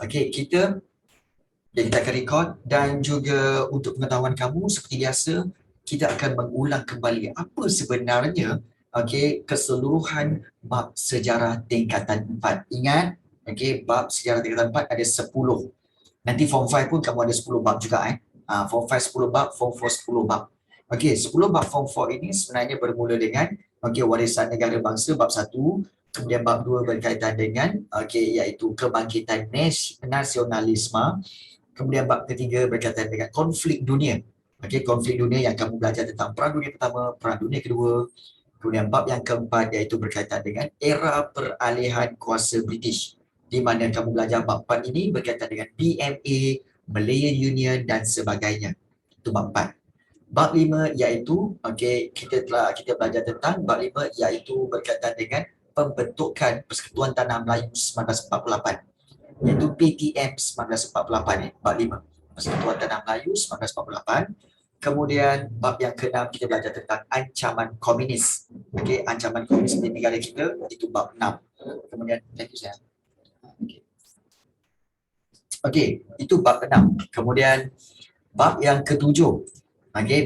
Okey, kita akan record dan juga untuk pengetahuan kamu seperti biasa kita akan mengulang kembali apa sebenarnya keseluruhan bab sejarah tingkatan 4. Ingat, bab sejarah tingkatan 4 ada 10. Nanti form 5 pun kamu ada 10 bab juga form 5 10 bab, form 4 10 bab. 10 bab form 4 ini sebenarnya bermula dengan warisan negara bangsa bab 1, kemudian bab 2 berkaitan dengan iaitu kebangkitan nasionalisme. Kemudian bab ketiga berkaitan dengan konflik dunia. Konflik dunia yang kamu belajar tentang Perang Dunia Pertama, Perang Dunia Kedua. Kemudian bab yang keempat iaitu berkaitan dengan era peralihan kuasa British, di mana kamu belajar bab 4 ini berkaitan dengan BMA, Malayan Union dan sebagainya. Itu bab 4. Bab 5 iaitu kita belajar tentang bab 5 iaitu berkaitan dengan pembentukan Persekutuan Tanah Melayu 1948. Iaitu PTM 1948 bab 5. Persekutuan Tanah Melayu 1948. Kemudian bab yang ke-6 kita belajar tentang ancaman komunis. Ancaman komunis di negara kita itu bab 6. Kemudian thank you saya. Itu bab ke-6. Kemudian bab yang ke-7.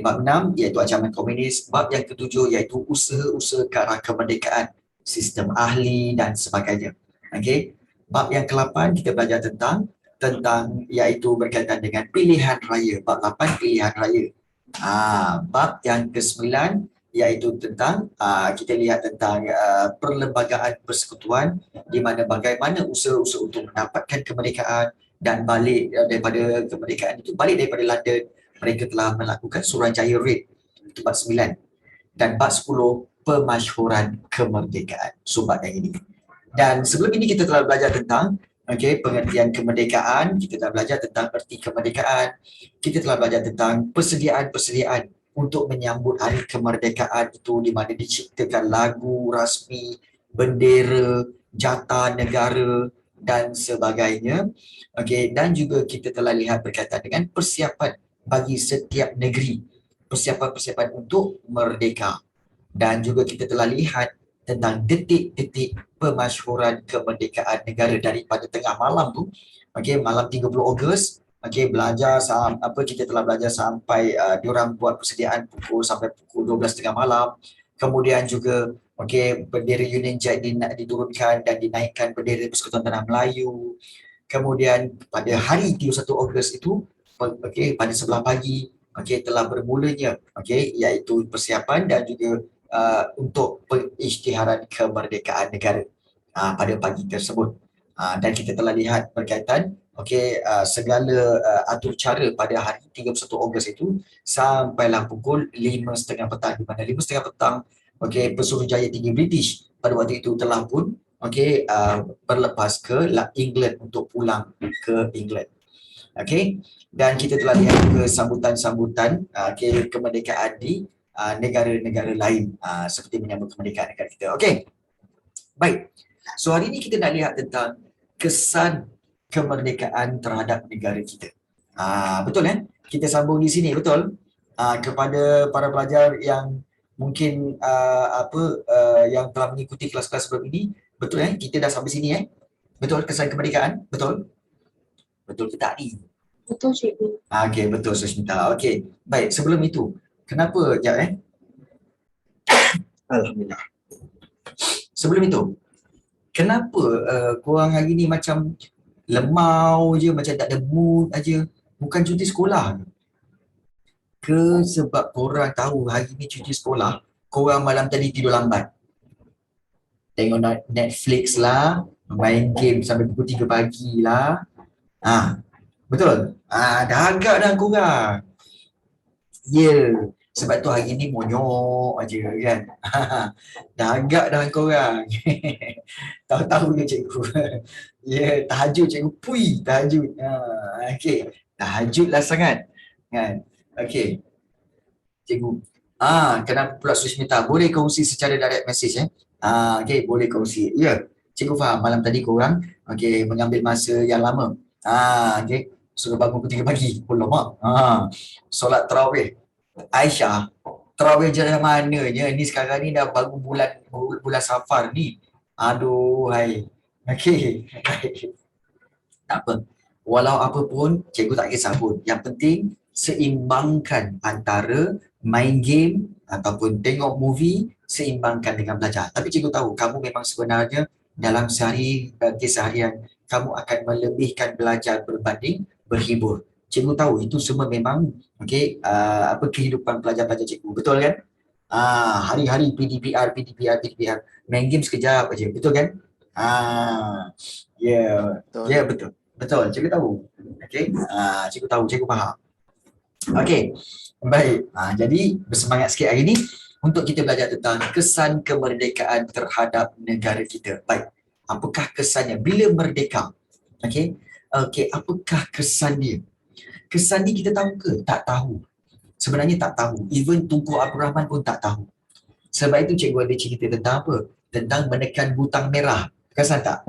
Bab 6 iaitu ancaman komunis. Bab yang ke-7 iaitu usaha-usaha ke arah kemerdekaan, sistem ahli dan sebagainya. Bab yang ke-8 kita belajar tentang iaitu berkaitan dengan pilihan raya. Bab 8 pilihan raya. Bab yang ke-9 iaitu tentang kita lihat tentang perlembagaan persekutuan, di mana bagaimana usaha-usaha untuk mendapatkan kemerdekaan dan balik daripada kemerdekaan itu, balik daripada London, mereka telah melakukan Suruhanjaya Raid. Itu bab 9. Dan bab 10 pemasyhuran kemerdekaan. Bab yang ini. Dan sebelum ini kita telah belajar tentang pengertian kemerdekaan, kita telah belajar tentang erti kemerdekaan, kita telah belajar tentang persediaan untuk menyambut hari kemerdekaan itu, di mana diciptakan lagu rasmi, bendera, jata negara dan sebagainya. Dan juga kita telah lihat berkaitan dengan persiapan bagi setiap negeri, persiapan-persiapan untuk merdeka. Dan juga kita telah lihat tentang detik-detik pemasyhuran kemerdekaan negara daripada tengah malam tu, malam 30 Ogos, belajar kita telah belajar sampai diorang buat persediaan sampai pukul 12 tengah malam. Kemudian juga bendera Union Jack diturunkan dan dinaikkan bendera Persekutuan Tanah Melayu. Kemudian pada hari 31 Ogos itu, pada sebelah pagi, telah bermulanya iaitu persiapan dan juga untuk pengisytiharan kemerdekaan negara pada pagi tersebut. Dan kita telah lihat berkaitan segala atur cara pada hari 31 Ogos itu sampailah pukul 5.30 petang, di mana 5.30 petang Pesuruhjaya Tinggi British pada waktu itu telah pun berlepas ke England untuk pulang ke England. Dan kita telah lihat juga sambutan-sambutan kemerdekaan di negara-negara lain seperti menyambut kemerdekaan negara kita. Baik. So hari ini kita nak lihat tentang kesan kemerdekaan terhadap negara kita. Betul kita sambung di sini, betul? Kepada para pelajar yang mungkin yang telah mengikuti kelas-kelas sebelum ini, betul kita dah sampai sini Betul kesan kemerdekaan? Betul? Betul ke tak ni? Betul, cikgu. Betul Susmita. Baik, sebelum itu, kenapa Alhamdulillah. Sebelum itu, kenapa korang hari ni macam lemau je, macam tak ada mood aja? Bukan cuti sekolah ke sebab korang tahu hari ni cuti sekolah, korang malam tadi tidur lambat? Tengok Netflix lah, main game sampai pukul 3 pagi lah. Betul? Dah agak dah korang. Sebab tu hari ni monyok aja kan. Dah agak dah korang. Tahu-tahu ke cikgu. Tahajud cikgu. Pui, tahajud. Tahajud lah sangat. Kan? Cikgu. Kenapa pula Susmita? Boleh kongsi secara direct message boleh kongsi. Cikgu faham malam tadi korang mengambil masa yang lama. Suruh bangun pukul 3 pagi. Alamak. Solat tarawih. Aisyah, tarawih jalan mananya ni sekarang ni dah bangun bulan Safar ni. Aduh hai. Tak apa. Walau apa pun, cikgu tak kisah pun. Yang penting, seimbangkan antara main game ataupun tengok movie, seimbangkan dengan belajar. Tapi cikgu tahu, kamu memang sebenarnya dalam sehari keseharian, kamu akan melebihkan belajar berbanding berhibur. Cikgu tahu itu semua memang apa kehidupan pelajar-pelajar cikgu. Betul kan? Hari-hari PDPR, PDPR, PDPR. Main game sekejap aja. Betul kan? Ya, Betul. ya betul. Betul, cikgu tahu. Okey, cikgu tahu, cikgu faham. Okey, baik. Jadi bersemangat sikit hari ini untuk kita belajar tentang kesan kemerdekaan terhadap negara kita. Baik, apakah kesannya bila merdeka? Okey, apakah kesan dia? Kesan ni kita tahu ke? Tak tahu. Sebenarnya tak tahu. Even Tunku Abdul Rahman pun tak tahu. Sebab itu cikgu ada cerita tentang apa? Tentang menekan butang merah. Kesan tak?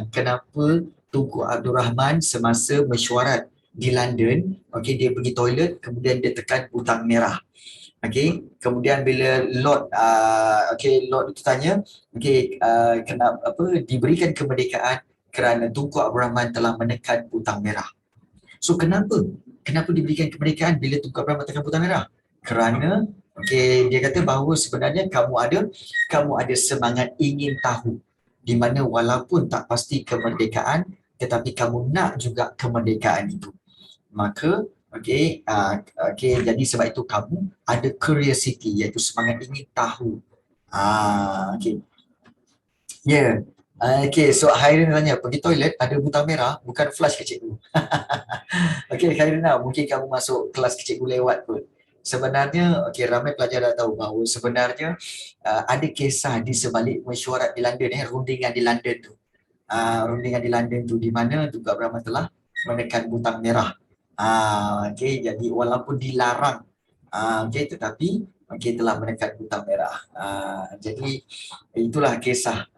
Kenapa Tunku Abdul Rahman semasa mesyuarat di London, dia pergi toilet, kemudian dia tekan butang merah. Kemudian bila Lord itu tanya, kenapa diberikan kemerdekaan kerana Tunku Abdul Rahman telah menekan butang merah. So kenapa diberikan kemerdekaan bila Tunku Abdul Rahman tekan butang merah? Kerana dia kata bahawa sebenarnya kamu ada semangat ingin tahu, di mana walaupun tak pasti kemerdekaan, tetapi kamu nak juga kemerdekaan itu. Maka jadi sebab itu kamu ada curiosity, iaitu semangat ingin tahu. Ya. So Hairin tanya, pergi toilet ada butang merah, bukan flush ke cikgu? Hairin, mungkin kamu masuk kelas ke cikgu lewat pun. Sebenarnya, ramai pelajar dah tahu bahawa sebenarnya ada kisah di sebalik mesyuarat di London, rundingan di London tu. Rundingan di London tu di mana Tunku Abdul Rahman telah menekan butang merah. Jadi walaupun dilarang, tetapi telah menekan butang merah. Jadi itulah kisah.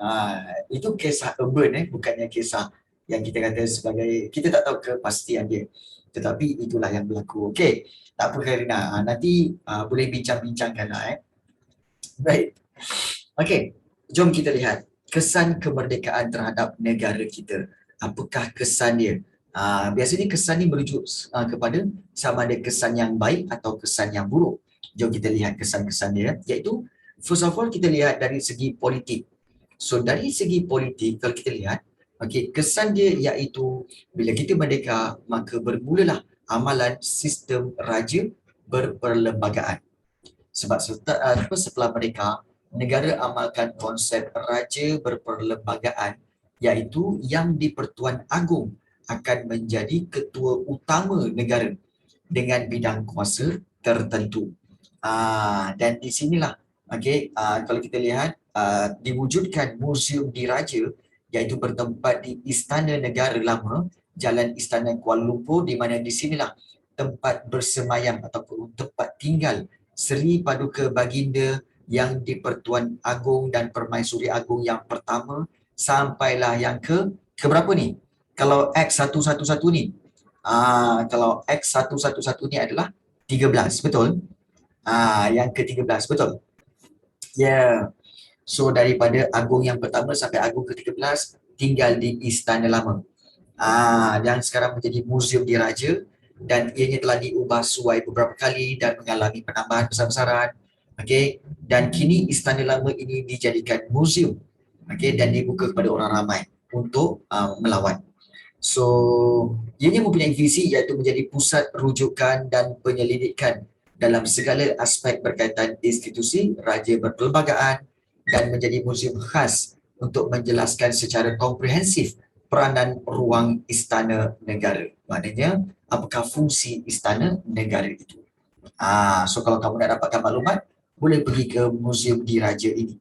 Itu kisah urban, bukannya kisah yang kita kata sebagai, kita tak tahu kepastian dia. Tetapi itulah yang berlaku. Okey, tak apa Khairina. Nanti boleh bincang-bincangkan lah. Baik. Okey, jom kita lihat kesan kemerdekaan terhadap negara kita. Apakah kesan dia? Biasanya kesan ni merujuk kepada sama ada kesan yang baik atau kesan yang buruk. Jom kita lihat kesan-kesan dia, iaitu first of all kita lihat dari segi politik. So dari segi politik kalau kita lihat, kesan dia iaitu bila kita merdeka maka bermulalah amalan sistem raja berperlembagaan. Sebab setelah merdeka, negara amalkan konsep raja berperlembagaan, iaitu yang di-Pertuan Agong akan menjadi ketua utama negara dengan bidang kuasa tertentu. Dan di sinilah kalau kita lihat diwujudkan Museum Diraja, iaitu bertempat di Istana Negara Lama, Jalan Istana Kuala Lumpur, di mana di sinilah tempat bersemayam ataupun tempat tinggal Seri Paduka Baginda yang di-Pertuan Agong dan Permaisuri Agong yang pertama sampailah yang ke berapa ni? Kalau X111 ni, kalau X111 ni adalah 13, betul? Yang ke-13, betul? Ya. So daripada Agong yang pertama sampai Agong ke-13 tinggal di Istana Lama. Yang sekarang menjadi Museum Diraja, dan ianya telah diubah suai beberapa kali dan mengalami penambahan besar-besaran. Dan kini Istana Lama ini dijadikan museum, dan dibuka kepada orang ramai untuk melawat. So, ianya mempunyai visi iaitu menjadi pusat rujukan dan penyelidikan dalam segala aspek berkaitan institusi raja berperlembagaan, dan menjadi museum khas untuk menjelaskan secara komprehensif peranan ruang istana negara. Maknanya, apakah fungsi istana negara itu. So kalau kamu nak dapatkan maklumat, boleh pergi ke Museum Diraja ini,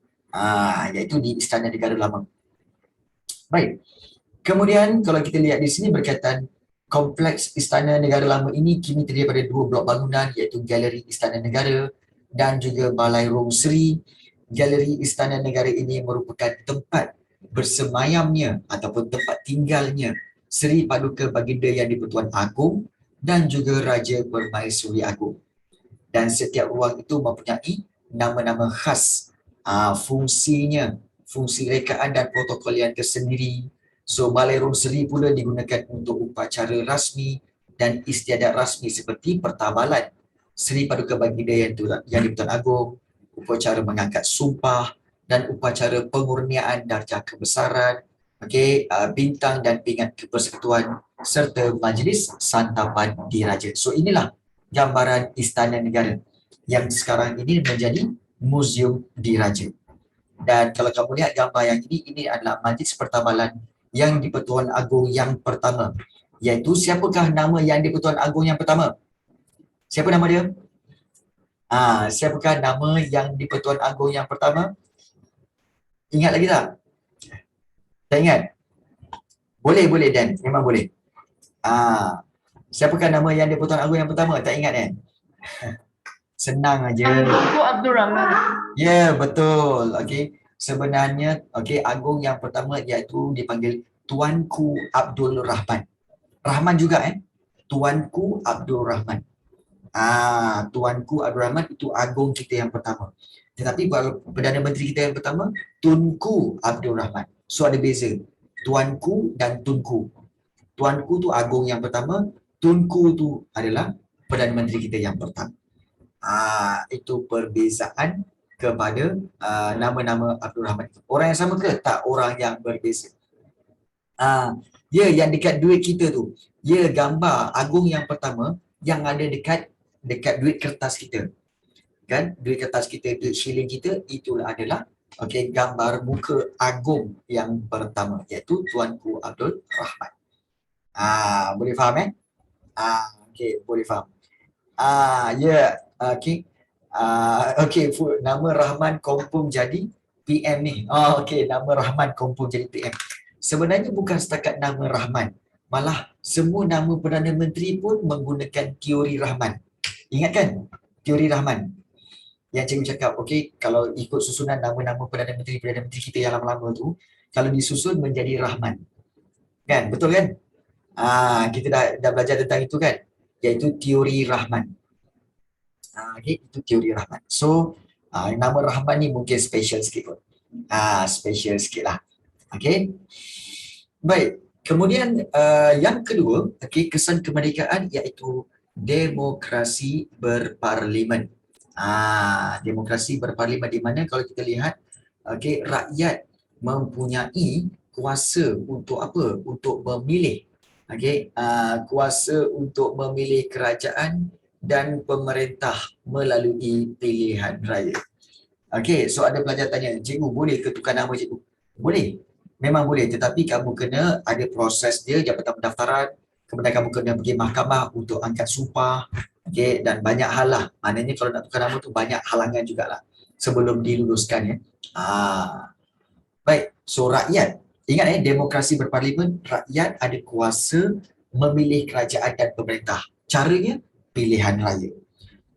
iaitu di Istana Negara Lama. Baik. Kemudian kalau kita lihat di sini berkaitan kompleks Istana Negara Lama ini kini terdiri daripada 2 blok bangunan, iaitu Galeri Istana Negara dan juga Balai Rong Seri. Galeri Istana Negara ini merupakan tempat bersemayamnya ataupun tempat tinggalnya Seri Paduka Baginda yang di-Pertuan Agong dan juga Raja Permaisuri Agong. Dan setiap ruang itu mempunyai nama-nama khas, fungsinya, fungsi rekaan dan protokol yang tersendiri, So Balai Rom Seri pula digunakan untuk upacara rasmi dan istiadat rasmi seperti pertabalan Seri Paduka Baginda yang di-Pertuan Agong, upacara mengangkat sumpah dan upacara pengurniaan darjah kebesaran, bintang dan pingat kepersekutuan serta majlis santapan diraja. So inilah gambaran Istana Negara yang sekarang ini menjadi Muzium Diraja. Dan kalau kamu lihat gambar yang ini adalah majlis pertabalan yang di-Pertuan Agong yang pertama. Iaitu siapakah nama yang di-Pertuan Agong yang pertama? Siapa nama dia? Siapakah nama yang di-Pertuan Agong yang pertama? Ingat lagi tak? Tak ingat? Boleh Dan, memang boleh. Siapakah nama yang di-Pertuan Agong yang pertama? Tak ingat kan? Senang aja. Tunku Abdul Rahman. Ya, betul. Okey. Sebenarnya Agong yang pertama iaitu dipanggil Tuanku Abdul Rahman. Rahman juga Tuanku Abdul Rahman. Tuanku Abdul Rahman itu Agong kita yang pertama. Tetapi kalau Perdana Menteri kita yang pertama, Tunku Abdul Rahman. So ada beza. Tuanku dan Tunku. Tuanku tu Agong yang pertama, Tunku tu adalah Perdana Menteri kita yang pertama. Itu perbezaan kepada nama-nama Abdul Rahman. Orang yang sama ke? Tak, orang yang berbeza. Yang dekat duit kita tu, gambar Agong yang pertama yang ada dekat duit kertas kita. Kan? Duit kertas kita, duit shilling kita, itulah adalah gambar muka Agong yang pertama, iaitu Tuanku Abdul Rahman. Boleh faham boleh faham. Nama Rahman confirm jadi PM ni. Nama Rahman confirm jadi PM. Sebenarnya bukan setakat nama Rahman. Malah semua nama Perdana Menteri pun menggunakan teori Rahman. Ingat kan? Teori Rahman. Yang cikgu cakap, kalau ikut susunan nama-nama Perdana Menteri kita yang lama-lama tu, kalau disusun menjadi Rahman. Kan? Betul kan? Kita dah belajar tentang itu kan? Iaitu teori Rahman. Itu teori Rahman. So, nama Rahman ni mungkin special sikit pun. Special sikit lah. Baik. Kemudian yang kedua, kesan kemerdekaan iaitu demokrasi berparlimen. Demokrasi berparlimen di mana kalau kita lihat, rakyat mempunyai kuasa untuk apa? Untuk memilih. Kuasa untuk memilih kerajaan dan pemerintah melalui pilihan raya. So ada pelajar tanya, cikgu boleh ke tukar nama cikgu? Boleh. Memang boleh, tetapi kamu kena ada proses dia, jabatan pendaftaran, kemudian kamu kena pergi mahkamah untuk angkat sumpah, dan banyak hal lah. Maknanya kalau nak tukar nama tu banyak halangan jugalah sebelum diluluskan Baik, so rakyat, ingat demokrasi berparlimen, rakyat ada kuasa memilih kerajaan dan pemerintah. Caranya pilihan raya.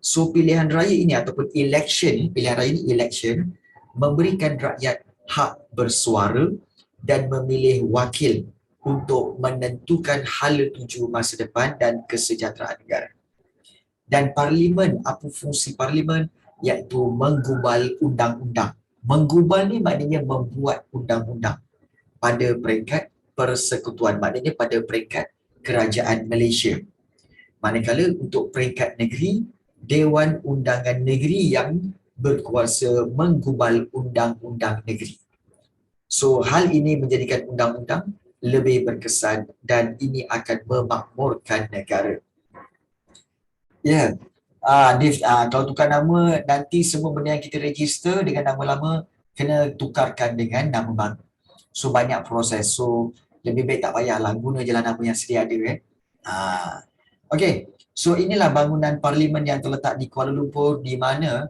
So pilihan raya ini ataupun election, pilihan raya ini election memberikan rakyat hak bersuara dan memilih wakil untuk menentukan hala tuju masa depan dan kesejahteraan negara. Dan parlimen, apa fungsi parlimen? Iaitu menggubal undang-undang. Menggubal ni maknanya membuat undang-undang pada peringkat persekutuan, maknanya pada peringkat kerajaan Malaysia. Manakala untuk peringkat negeri, Dewan Undangan Negeri yang berkuasa menggubal undang-undang negeri. So hal ini menjadikan undang-undang lebih berkesan dan ini akan memakmurkan negara. Kalau tukar nama, nanti semua benda yang kita register dengan nama lama kena tukarkan dengan nama baru. So banyak proses. So lebih baik tak payahlah, guna je lah nama yang sedia ada so inilah bangunan parlimen yang terletak di Kuala Lumpur, di mana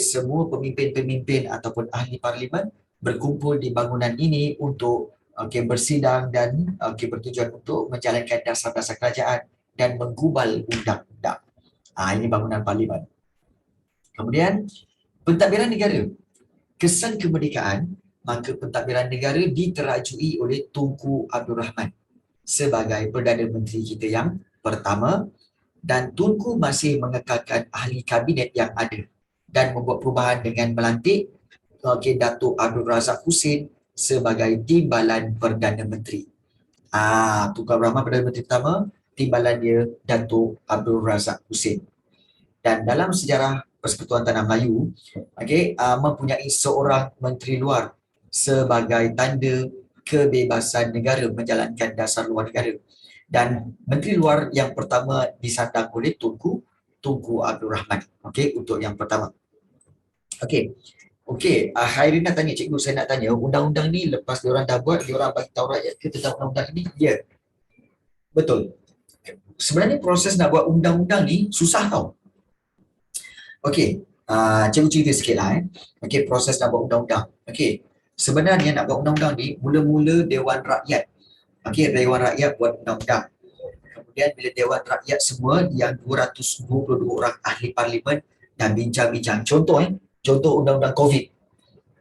semua pemimpin-pemimpin ataupun ahli parlimen berkumpul di bangunan ini untuk bersidang dan bertujuan untuk menjalankan dasar-dasar kerajaan dan menggubal undang-undang. Ini bangunan parlimen. Kemudian pentadbiran negara. Kesan kemerdekaan, maka pentadbiran negara diterajui oleh Tunku Abdul Rahman sebagai Perdana Menteri kita yang pertama, dan Tunku masih mengekalkan ahli kabinet yang ada dan membuat perubahan dengan melantik Datuk Abdul Razak Husin sebagai Timbalan Perdana Menteri. Tunku Abdul Rahman Perdana Menteri pertama, timbalan dia Datuk Abdul Razak Husin. Dan dalam sejarah Persekutuan Tanah Melayu, mempunyai seorang menteri luar sebagai tanda kebebasan negara menjalankan dasar luar negara. Dan menteri luar yang pertama disandang oleh Tunku Abdul Rahman. Untuk yang pertama. Khairin nak tanya, cikgu saya nak tanya, undang-undang ni lepas diorang dah buat, diorang bagi tahu rakyat ke tentang undang-undang ni? Ya, betul. Sebenarnya proses nak buat undang-undang ni susah tau. Cikgu cerita sikit lah. Proses nak buat undang-undang. Sebenarnya nak buat undang-undang ni, mula-mula Dewan Rakyat. Dewan Rakyat buat undang-undang. Kemudian bila Dewan Rakyat semua yang 222 orang ahli parlimen dan bincang-bincang. Contoh undang-undang COVID.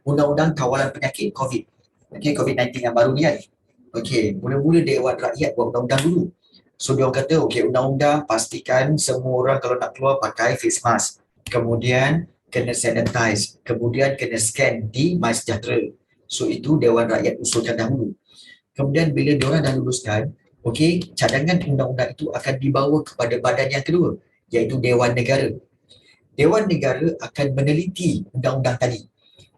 Undang-undang kawalan penyakit COVID. COVID-19 yang baru ni kan. Mula-mula Dewan Rakyat buat undang-undang dulu. So dia orang kata, undang-undang pastikan semua orang kalau nak keluar pakai face mask. Kemudian kena sanitize. Kemudian kena scan di MySejahtera. So itu Dewan Rakyat usulkan dahulu. Kemudian bila diorang dah luluskan, cadangan undang-undang itu akan dibawa kepada badan yang kedua, iaitu Dewan Negara. Dewan Negara akan meneliti undang-undang tadi.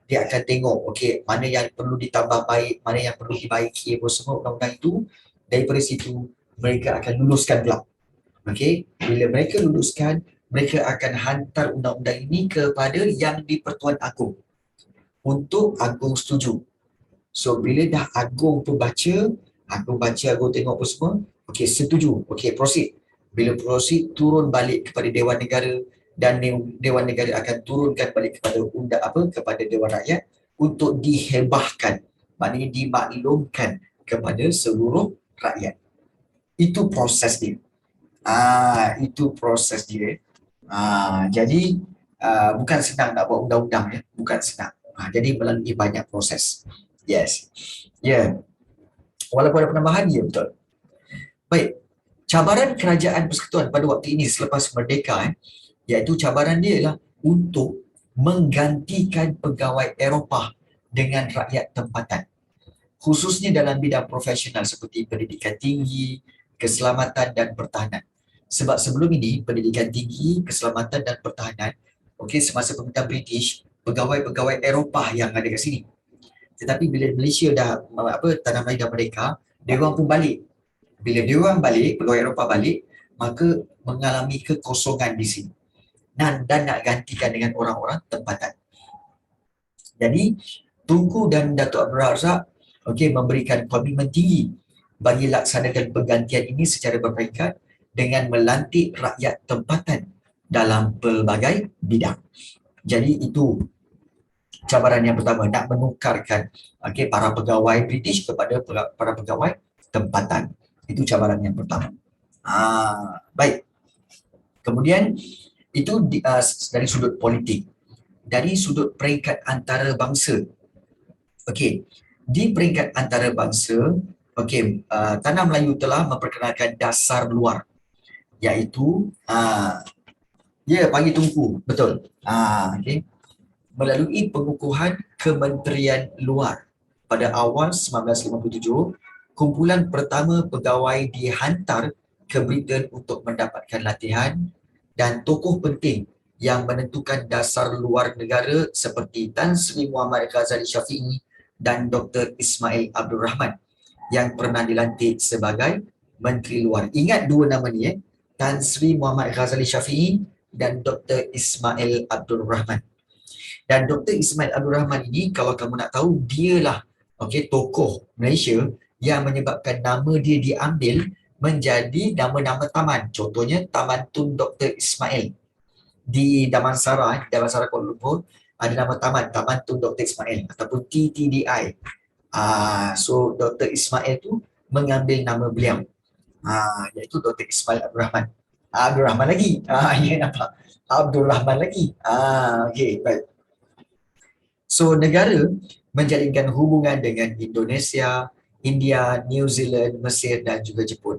Dia akan tengok, mana yang perlu ditambah baik, mana yang perlu dibaiki, semua undang-undang itu. Daripada situ, mereka akan luluskan pula. Bila mereka luluskan, mereka akan hantar undang-undang ini kepada yang di-Pertuan Agong untuk Agong setuju. So bila dah Agong tu baca, Agong tengok apa semua, setuju, proceed. Bila proceed, turun balik kepada Dewan Negara dan Dewan Negara akan turunkan balik kepada kepada Dewan Rakyat untuk dihebahkan, maknanya dimaklumkan kepada seluruh rakyat. Itu proses dia. Jadi bukan senang nak buat undang-undang ya, bukan senang. Jadi melalui banyak proses. Yes. Walaupun ada penambahan, ya betul. Baik. Cabaran kerajaan persekutuan pada waktu ini selepas merdeka, iaitu cabaran dia ialah untuk menggantikan pegawai Eropah dengan rakyat tempatan. Khususnya dalam bidang profesional seperti pendidikan tinggi, keselamatan dan pertahanan. Sebab sebelum ini, pendidikan tinggi, keselamatan dan pertahanan, semasa pemerintahan British, pegawai-pegawai Eropah yang ada kat sini. Tetapi bila Malaysia dah Tanah Melayu dah merdeka, dia orang pun balik. Bila dia orang balik, pegawai Eropah balik, maka mengalami kekosongan di sini. Dan nak gantikan dengan orang-orang tempatan. Jadi, Tunku dan Datuk Abdul Razak memberikan komitmen tinggi bagi laksanakan pergantian ini secara berperingkat dengan melantik rakyat tempatan dalam pelbagai bidang. Jadi itu cabaran yang pertama, nak menukarkan para pegawai British kepada para pegawai tempatan. Itu cabaran yang pertama. Baik. Kemudian itu dari sudut politik. Dari sudut peringkat antarabangsa. Di peringkat antarabangsa, Tanah Melayu telah memperkenalkan dasar luar, iaitu bagi Tunku, betul. Melalui pengukuhan Kementerian Luar pada awal 1957, kumpulan pertama pegawai dihantar ke Britain untuk mendapatkan latihan, dan tokoh penting yang menentukan dasar luar negara seperti Tan Sri Muhammad Ghazali Shafi'i dan Dr. Ismail Abdul Rahman yang pernah dilantik sebagai Menteri Luar. Ingat dua nama ni, Tan Sri Muhammad Ghazali Shafi'i dan Dr. Ismail Abdul Rahman. Dan Dr. Ismail Abdul Rahman ini, kalau kamu nak tahu, dialah tokoh Malaysia yang menyebabkan nama dia diambil menjadi nama-nama taman. Contohnya Taman Tun Dr. Ismail di Damansara Kuala Lumpur, ada nama taman, Taman Tun Dr. Ismail ataupun TTDI. So Dr. Ismail tu mengambil nama beliau, iaitu Dr. Ismail Abdul Rahman. Abdul Rahman lagi. Ya, nampak? Abdul Rahman lagi. Baik. So negara menjalinkan hubungan dengan Indonesia, India, New Zealand, Mesir dan juga Jepun.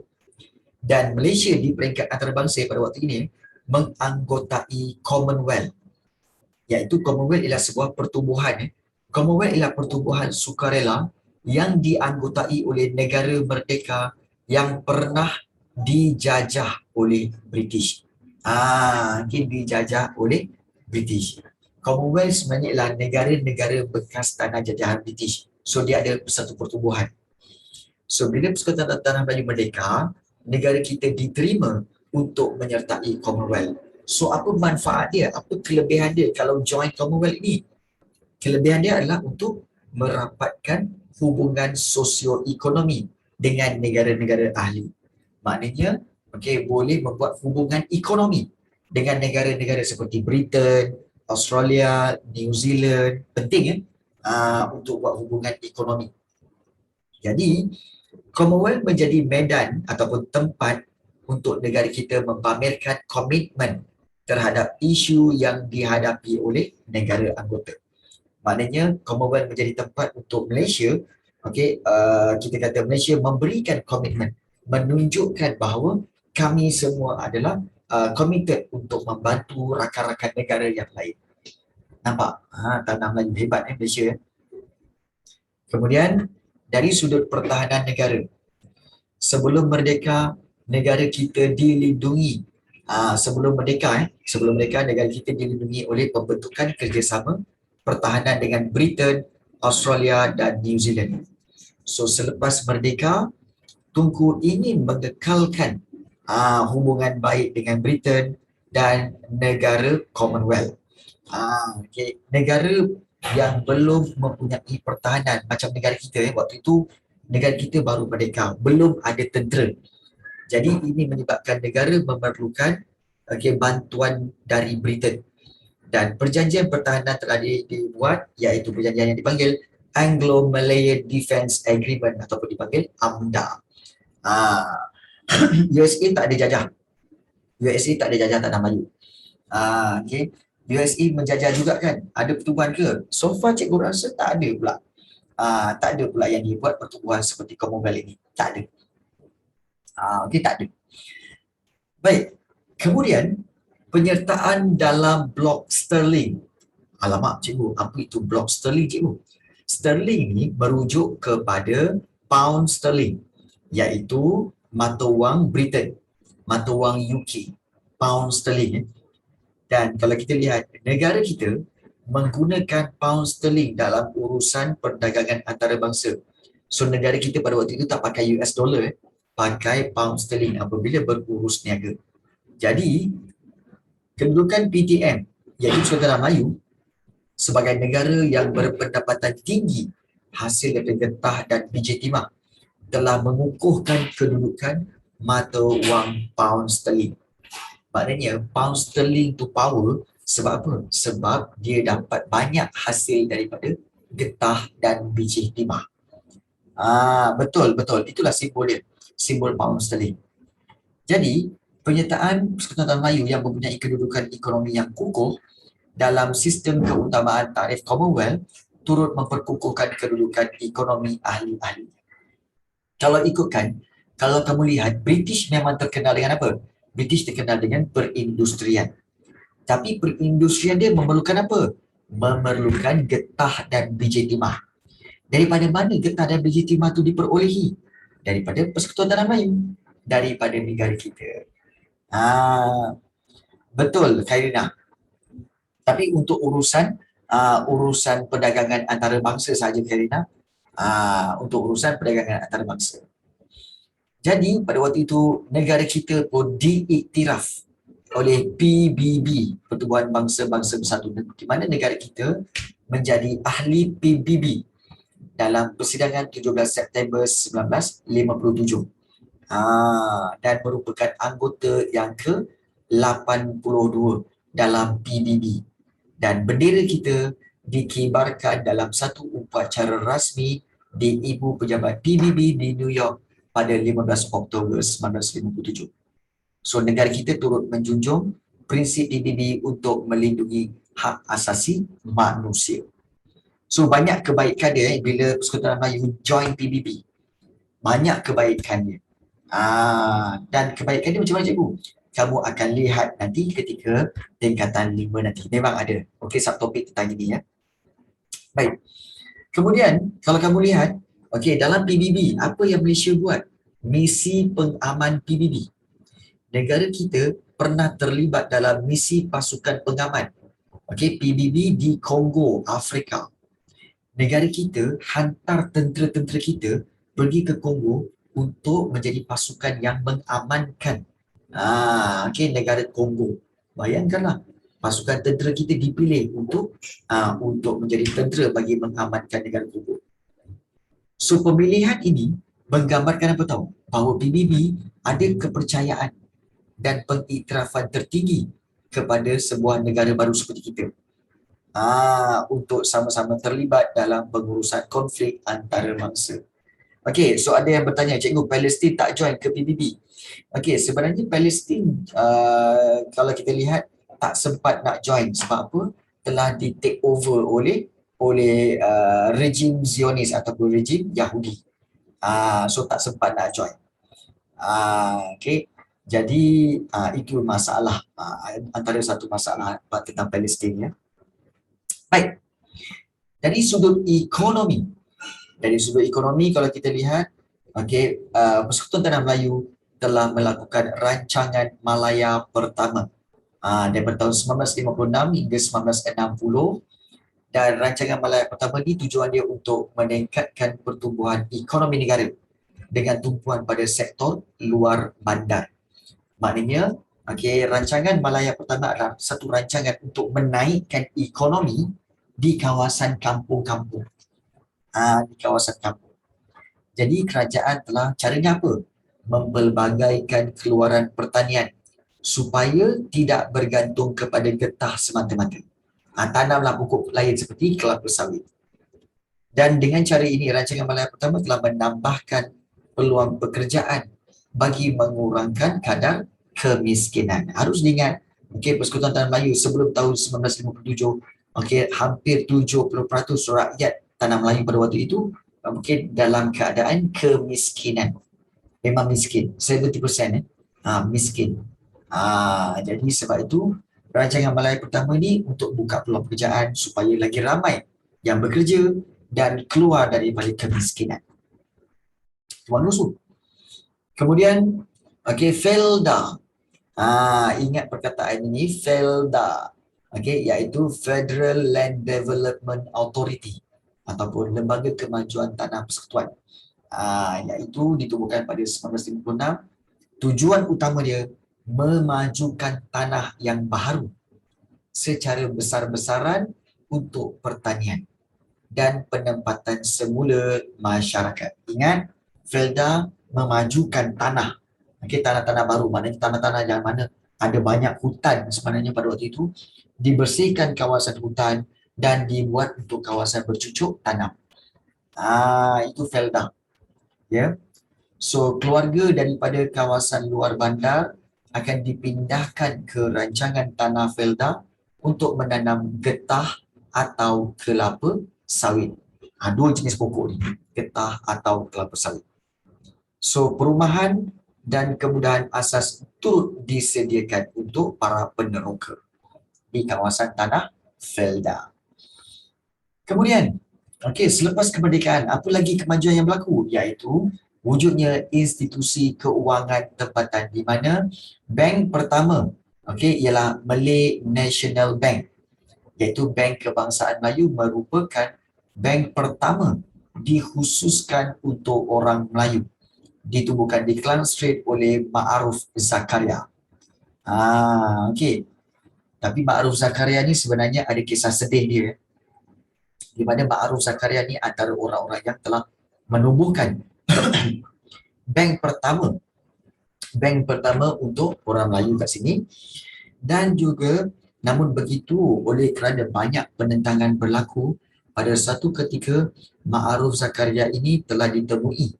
Dan Malaysia di peringkat antarabangsa pada waktu ini menganggotai Commonwealth. Iaitu Commonwealth ialah sebuah pertubuhan. Commonwealth ialah pertubuhan sukarela yang dianggotai oleh negara merdeka yang pernah dijajah oleh British. Mungkin dijajah oleh British. Commonwealth sebenarnya ialah negara-negara bekas tanah jajahan British. So dia ada satu pertubuhan. So bila Persekutuan Tanah Melayu merdeka, negara kita diterima untuk menyertai Commonwealth. So apa manfaat dia? Apa kelebihan dia kalau join Commonwealth ni? Kelebihan dia adalah untuk merapatkan hubungan sosioekonomi dengan negara-negara ahli. Maknanya, boleh membuat hubungan ekonomi dengan negara-negara seperti Britain, Australia, New Zealand. Penting untuk buat hubungan ekonomi. Jadi, Commonwealth menjadi medan ataupun tempat untuk negara kita mempamerkan komitmen terhadap isu yang dihadapi oleh negara anggota. Maknanya Commonwealth menjadi tempat untuk Malaysia, kita kata Malaysia memberikan komitmen, menunjukkan bahawa kami semua adalah committed untuk membantu rakan-rakan negara yang lain. Nampak? Tanah Melayu hebat Malaysia. Kemudian dari sudut pertahanan negara, sebelum merdeka negara kita dilindungi. Sebelum merdeka negara kita dilindungi oleh pembentukan kerjasama pertahanan dengan Britain, Australia dan New Zealand. So selepas merdeka, Tunku ingin mengekalkan hubungan baik dengan Britain dan negara Commonwealth. Negara yang belum mempunyai pertahanan macam negara kita waktu itu, negara kita baru merdeka, belum ada tentera. Jadi ini menyebabkan negara memerlukan bantuan dari Britain. Dan perjanjian pertahanan telah dibuat, iaitu perjanjian yang dipanggil Anglo-Malayan Defence Agreement ataupun dipanggil AMDA. USA tak ada jajah. USA tak ada jajah tanah Melayu. USA menjajah juga kan? Ada pertubuhan ke? So far cikgu rasa tak ada pula. Tak ada pula yang dibuat pertubuhan seperti Commonwealth ini. Tak ada. Tak ada. Baik. Kemudian penyertaan dalam blok sterling. Alamak cikgu, apa itu blok sterling cikgu? Sterling ni merujuk kepada pound sterling, iaitu mata wang Britain, mata wang UK, pound sterling. Dan kalau kita lihat, negara kita menggunakan pound sterling dalam urusan perdagangan antarabangsa. So negara kita pada waktu itu tak pakai US dollar, pakai pound sterling apabila berurus niaga. Jadi, kedudukan PTM, iaitu Persekutuan Melayu, sebagai negara yang berpendapatan tinggi hasil dari getah dan biji timah, telah mengukuhkan kedudukan mata wang pound sterling. Maknanya pound sterling tu power sebab apa? Sebab dia dapat banyak hasil daripada getah dan biji timah. Betul. Itulah simbol dia. Simbol pound sterling. Jadi, penyertaan Persekutuan Tanah Melayu yang mempunyai kedudukan ekonomi yang kukuh dalam sistem keutamaan tarikh Commonwealth turut memperkukuhkan kedudukan ekonomi ahli-ahli. Kalau ikutkan, kalau kamu lihat, British memang terkenal dengan apa? British terkenal dengan perindustrian. Tapi perindustrian dia memerlukan apa? Memerlukan getah dan biji timah. Daripada mana getah dan biji timah itu diperolehi? Daripada Persekutuan Tanah Melayu. Daripada negara kita. Betul, Khairina. Tapi untuk urusan perdagangan antarabangsa sahaja, Khairina. Untuk urusan perdagangan antarabangsa. Jadi pada waktu itu negara kita pun diiktiraf oleh PBB, Pertubuhan Bangsa-Bangsa Bersatu, di mana negara kita menjadi ahli PBB dalam persidangan 17 September 1957. Dan merupakan anggota yang ke-82 dalam PBB. Dan bendera kita dikibarkan dalam satu upacara rasmi di Ibu Pejabat PBB di New York pada 15 Oktober 1957. So negara kita turut menjunjung prinsip PBB untuk melindungi hak asasi manusia. So banyak kebaikan dia bila Persekutuan Melayu join PBB. Banyak kebaikannya. Dan kebaikan dia macam mana cikgu? Kamu akan lihat nanti ketika tingkatan 5 nanti. Memang ada. Okey, subtopik tentang ini ya. Baik. Kemudian kalau kamu lihat Okey, dalam PBB, apa yang Malaysia buat? Misi pengaman PBB. Negara kita pernah terlibat dalam misi pasukan pengaman. Okey, PBB di Kongo, Afrika. Negara kita hantar tentera-tentera kita pergi ke Kongo untuk menjadi pasukan yang mengamankan negara Kongo. Bayangkanlah, pasukan tentera kita dipilih untuk menjadi tentera bagi mengamankan negara Kongo. So pemilihan ini menggambarkan apa tahu? Bahawa PBB ada kepercayaan dan pengiktirafan tertinggi kepada sebuah negara baru seperti kita. Untuk sama-sama terlibat dalam pengurusan konflik antarabangsa. Okey, so ada yang bertanya, cikgu, Palestin tak join ke PBB? Okey, sebenarnya Palestin kalau kita lihat tak sempat nak join sebab apa? Telah di take over oleh rejim Zionis ataupun rejim Yahudi. So tak sempat nak join. Okey. Jadi itu masalah antara satu masalah tentang Palestin ya. Baik. Dari sudut ekonomi kalau kita lihat, Persekutuan Tanah Melayu telah melakukan rancangan Malaya pertama daripada tahun 1956 hingga 1960, dan rancangan Malaya pertama ini tujuan dia untuk meningkatkan pertumbuhan ekonomi negara dengan tumpuan pada sektor luar bandar. Maknanya, rancangan Malaya pertama adalah satu rancangan untuk menaikkan ekonomi di kawasan kampung-kampung. Di kawasan kampung. Jadi kerajaan telah, caranya apa? Mempelbagaikan keluaran pertanian supaya tidak bergantung kepada getah semata-mata. Tanamlah pokok lain seperti kelapa sawit. Dan dengan cara ini, rancangan Malaya pertama telah menambahkan peluang pekerjaan bagi mengurangkan kadar kemiskinan. Harus diingat, Persekutuan Tanah Melayu sebelum tahun 1957, hampir 70% rakyat Tanah Melayu pada waktu itu dalam keadaan kemiskinan. Memang miskin, 70% miskin. Jadi sebab itu rancangan Malaya pertama ini untuk buka peluang pekerjaan supaya lagi ramai yang bekerja dan keluar daripada kemiskinan. Tuan Rusu. Kemudian, FELDA. Ingat perkataan ini, FELDA. Iaitu Federal Land Development Authority ataupun Lembaga Kemajuan Tanah Persekutuan. Iaitu ditubuhkan pada 1956. Tujuan utama dia memajukan tanah yang baharu secara besar-besaran untuk pertanian dan penempatan semula masyarakat. Ingat, FELDA memajukan tanah. Tanah-tanah baru, maknanya tanah-tanah yang mana ada banyak hutan sebenarnya pada waktu itu, dibersihkan kawasan hutan dan dibuat untuk kawasan bercucuk tanam. Itu FELDA. Ya. So, keluarga daripada kawasan luar bandar akan dipindahkan ke rancangan tanah FELDA untuk menanam getah atau kelapa sawit. Dua jenis pokok ni, getah atau kelapa sawit. So, perumahan dan kemudahan asas turut disediakan untuk para peneroka di kawasan tanah FELDA. Kemudian, selepas kemerdekaan, apa lagi kemajuan yang berlaku? Iaitu wujudnya institusi keuangan tempatan di mana bank pertama ialah Malay National Bank, iaitu Bank Kebangsaan Melayu merupakan bank pertama dikhususkan untuk orang Melayu, ditubuhkan di Klang Street oleh Ma'aruf Zakaria. Tapi Ma'aruf Zakaria ni sebenarnya ada kisah sedih dia, di mana Ma'aruf Zakaria ni antara orang-orang yang telah menubuhkan bank pertama untuk orang Melayu kat sini. Dan juga namun begitu, oleh kerana banyak penentangan berlaku, pada satu ketika Ma'aruf Zakaria ini telah ditemui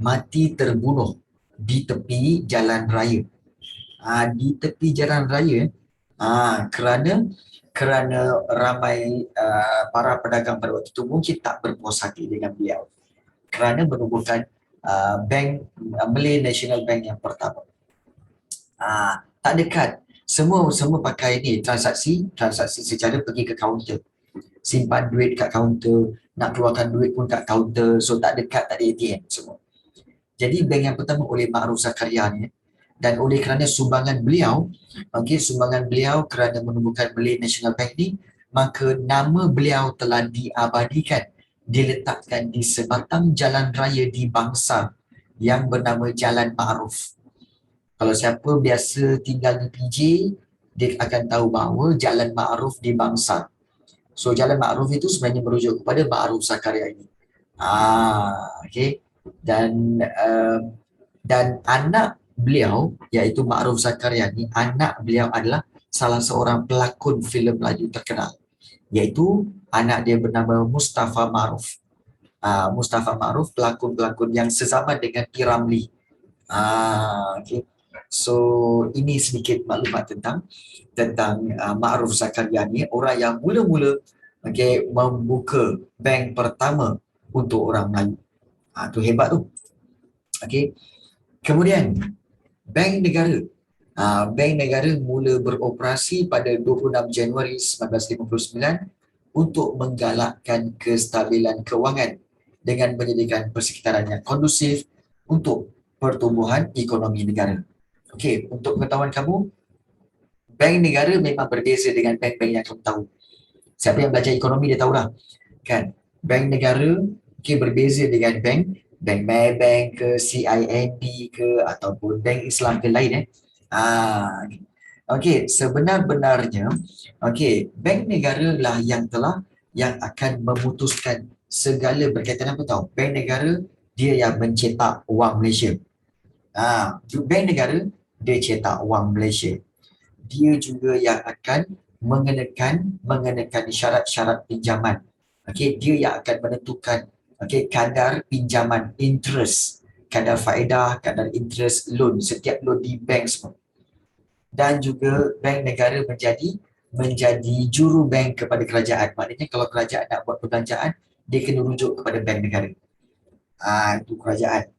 mati terbunuh di tepi jalan raya. Di tepi jalan raya kerana ramai para pedagang pada waktu itu mungkin tak berpuas hati dengan beliau kerana menubuhkan bank Malay National Bank yang pertama. Tak dekat, semua pakai ni transaksi secara pergi ke kaunter. simpan duit kat kaunter, nak keluarkan duit pun kat kaunter, so tak ada kad, tak ada ATM semua. Jadi bank yang pertama oleh Ma'ruf Zakaria ni, dan oleh kerana sumbangan beliau, sumbangan beliau kerana menubuhkan Malay National Bank ni, maka nama beliau telah diabadikan, diletakkan di sebatang jalan raya di Bangsar yang bernama Jalan Ma'ruf. Kalau siapa biasa tinggal di PJ, dia akan tahu bahawa Jalan Ma'ruf di Bangsar. So Jalan Ma'ruf itu sebenarnya merujuk kepada Ma'ruf Zakaria ini. Okay. Dan anak beliau iaitu Ma'ruf Zakaria ni, anak beliau adalah salah seorang pelakon filem Melayu terkenal, iaitu anak dia bernama Mustafa Ma'ruf. Mustafa Ma'ruf pelakon-pelakon yang sezaman dengan P. Ramlee. Okay. So ini sedikit maklumat tentang Ma'ruf Zakaria ni, orang yang mula-mula membuka bank pertama untuk orang Melayu. Tu hebat tu. Okay. Kemudian Bank Negara. Bank Negara mula beroperasi pada 26 Januari 1959 untuk menggalakkan kestabilan kewangan dengan menyediakan persekitaran yang kondusif untuk pertumbuhan ekonomi negara. Okey, untuk pengetahuan kamu, Bank Negara memang berbeza dengan bank-bank yang kamu tahu. Siapa yang belajar ekonomi dia tahulah. Kan? Bank Negara berbeza dengan bank Maybank ke, CIMB ke, ataupun bank Islam ke lain. Sebenar-benarnya bank negara lah yang akan memutuskan segala berkaitan apa tahu. Bank negara dia yang mencetak wang Malaysia. Bank negara dia cetak wang Malaysia. Dia juga yang akan mengenakan syarat-syarat pinjaman. Dia yang akan menentukan kadar pinjaman interest, kadar faedah, kadar interest loan, setiap loan di bank semua. Dan juga bank negara menjadi juru bank kepada kerajaan. Maknanya kalau kerajaan nak buat perbelanjaan, dia kena rujuk kepada bank negara. Itu kerajaan.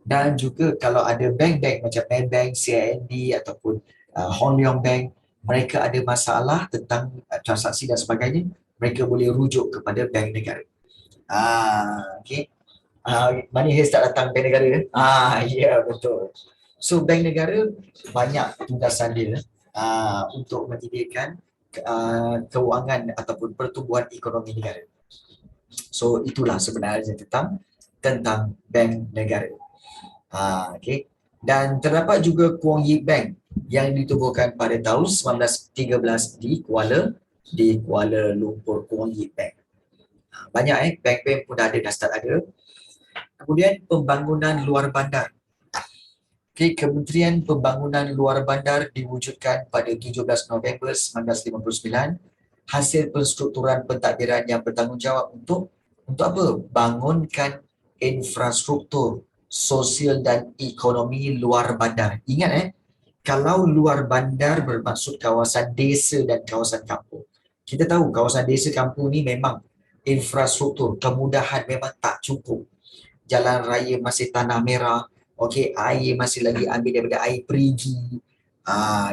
Dan juga kalau ada bank-bank macam Maybank, CIMB ataupun Hong Leong Bank, mereka ada masalah tentang transaksi dan sebagainya, mereka boleh rujuk kepada bank negara. Money Heist tak datang bank negara. Ya, betul. So bank negara banyak tugasan dia untuk menyediakan kewangan ataupun pertumbuhan ekonomi negara. So itulah sebenarnya tentang bank negara. Dan terdapat juga Kuang Yi Bank yang ditubuhkan pada tahun 1913 di Kuala Lumpur. Kuang Yi Bank. Banyak bank-bank pun dah start ada. Kemudian pembangunan luar bandar. Kementerian Pembangunan Luar Bandar diwujudkan pada 17 November 1959 hasil penstrukturan pentadbiran yang bertanggungjawab untuk apa? Bangunkan infrastruktur sosial dan ekonomi luar bandar. Ingat kalau luar bandar bermaksud kawasan desa dan kawasan kampung. Kita tahu kawasan desa kampung ni memang infrastruktur, kemudahan memang tak cukup. Jalan raya masih tanah merah, air masih lagi ambil daripada air perigi.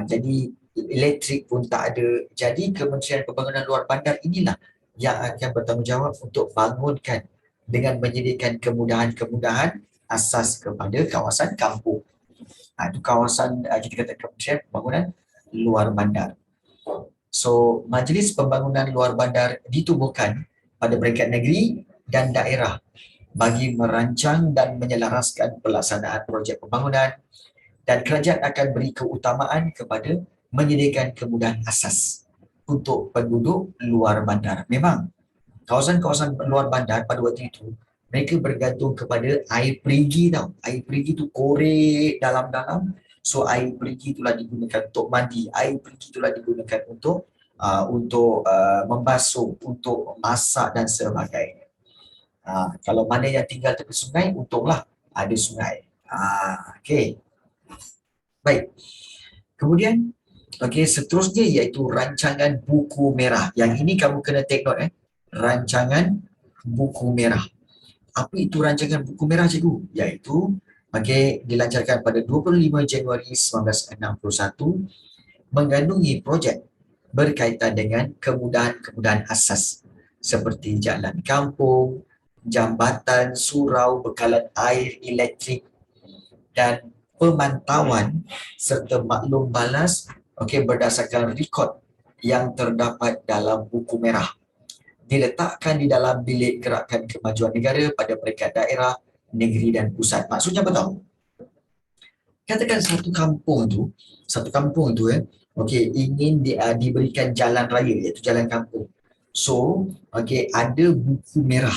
Jadi elektrik pun tak ada. Jadi Kementerian Pembangunan Luar Bandar inilah yang akan bertanggungjawab untuk bangunkan dengan menyediakan kemudahan-kemudahan asas kepada kawasan kampung. Itu kawasan kita kata Kementerian Pembangunan Luar Bandar. So, Majlis Pembangunan Luar Bandar ditubuhkan pada peringkat negeri dan daerah bagi merancang dan menyelaraskan pelaksanaan projek pembangunan, dan kerajaan akan beri keutamaan kepada menyediakan kemudahan asas untuk penduduk luar bandar. Memang kawasan-kawasan luar bandar pada waktu itu mereka bergantung kepada air perigi tau. Air perigi tu korek dalam-dalam. So air perigi itulah digunakan untuk mandi. Air perigi itulah digunakan untuk membasuh, untuk masak dan sebagainya. Kalau mana yang tinggal tepi sungai, untunglah ada sungai. Baik. Kemudian, seterusnya iaitu rancangan buku merah. Yang ini kamu kena take note. Rancangan buku merah. Apa itu rancangan buku merah, cikgu? Iaitu dilancarkan pada 25 Januari 1961 mengandungi projek berkaitan dengan kemudahan-kemudahan asas seperti jalan kampung, jambatan, surau, bekalan air, elektrik dan pemantauan serta maklum balas berdasarkan rekod yang terdapat dalam buku merah diletakkan di dalam bilik gerakan kemajuan negara pada peringkat daerah, negeri dan pusat. Maksudnya apa tahu? Katakan satu kampung tu ingin diberikan jalan raya iaitu jalan kampung. So, ada buku merah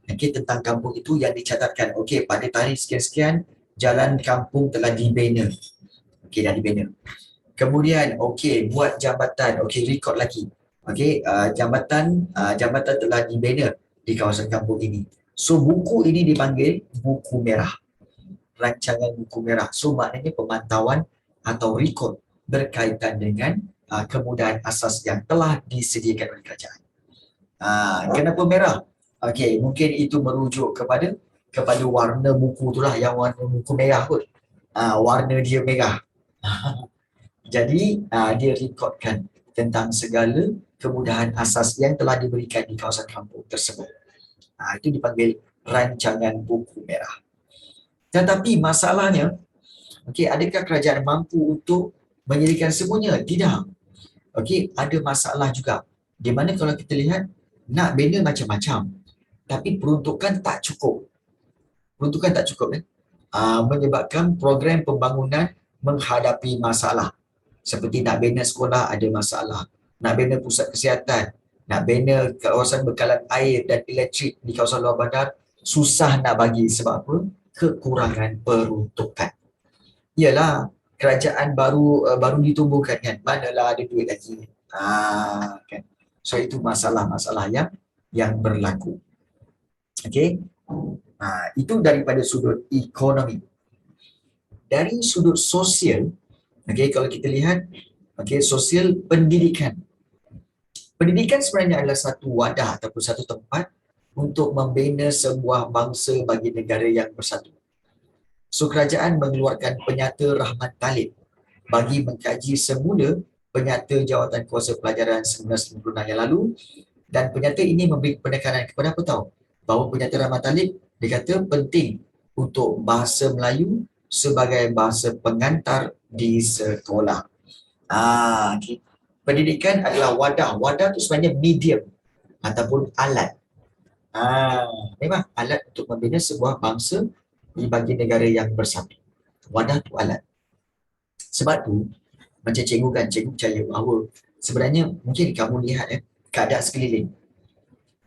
tentang kampung itu yang dicatatkan. Pada tarikh sekian-sekian jalan kampung telah dibina. Dah dibina. Kemudian buat jambatan, rekod lagi. Jambatan telah dibina di kawasan kampung ini. So buku ini dipanggil buku merah. Rancangan buku merah. So maknanya pemantauan atau rekod berkaitan dengan kemudahan asas yang telah disediakan oleh kerajaan. Kenapa merah? Mungkin itu merujuk kepada warna buku itulah, yang warna buku merah pun. Warna dia merah. Jadi dia rekodkan tentang segala kemudahan asas yang telah diberikan di kawasan kampung tersebut. Itu dipanggil rancangan buku merah. Tetapi masalahnya, adakah kerajaan mampu untuk menyediakan semuanya? Tidak. Ada masalah juga. Di mana kalau kita lihat, nak bina macam-macam, tapi peruntukan tak cukup. Menyebabkan program pembangunan menghadapi masalah. Seperti nak bina sekolah ada masalah, nak bina pusat kesihatan, nak bina kawasan bekalan air dan elektrik di kawasan luar bandar, susah nak bagi. Sebab apa? Kekurangan peruntukan. Yalah, kerajaan baru ditubuhkan kan, manalah ada duit lagi. Kan. So itu masalah-masalah yang berlaku. Itu daripada sudut ekonomi. Dari sudut sosial, kalau kita lihat, sosial pendidikan. Pendidikan sebenarnya adalah satu wadah ataupun satu tempat untuk membina sebuah bangsa bagi negara yang bersatu. So kerajaan mengeluarkan penyata Rahman Talib bagi mengkaji semula penyata Jawatan Kuasa Pelajaran 1996 yang lalu, dan penyata ini memberi penekanan kepada apa tahu? Bahawa penyata Rahman Talib dia kata penting untuk bahasa Melayu sebagai bahasa pengantar di sekolah. Pendidikan adalah wadah. Wadah tu sebenarnya medium ataupun alat. Memang alat untuk membina sebuah bangsa bagi negara yang bersatu. Wadah tu alat. Sebab tu, macam cikgu percaya bahawa sebenarnya mungkin kamu lihat keadaan sekeliling.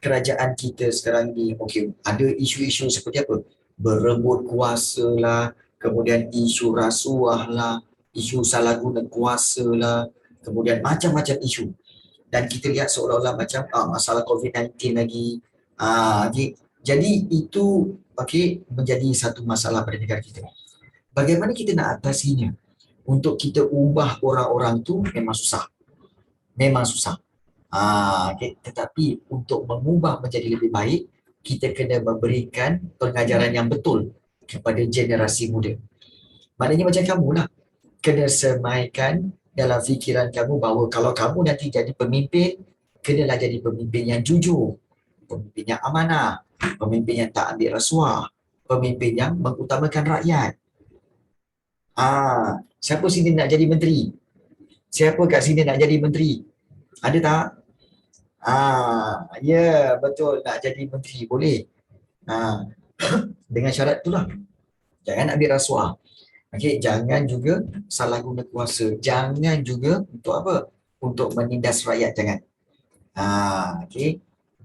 Kerajaan kita sekarang ni ada isu-isu seperti apa? Berebut kuasa lah, kemudian isu rasuah lah, isu salah guna kuasa lah, kemudian macam-macam isu. Dan kita lihat seolah-olah macam masalah COVID-19 lagi. Jadi itu menjadi satu masalah pada negara kita. Bagaimana kita nak atasinya? Untuk kita ubah orang-orang tu memang susah. Tetapi untuk mengubah menjadi lebih baik, kita kena memberikan pengajaran yang betul kepada generasi muda. Maknanya macam kamu lah, kena semaikan dalam fikiran kamu bahawa kalau kamu nanti jadi pemimpin, kenalah jadi pemimpin yang jujur, pemimpin yang amanah, pemimpin yang tak ambil rasuah, pemimpin yang mengutamakan rakyat. Siapa sini nak jadi menteri? Siapa kat sini nak jadi menteri? Ada tak? Ya, betul, nak jadi menteri boleh. Dengan syarat itulah. Jangan ambil rasuah. Jangan juga salah guna kuasa. Jangan juga untuk apa? Untuk menindas rakyat, jangan.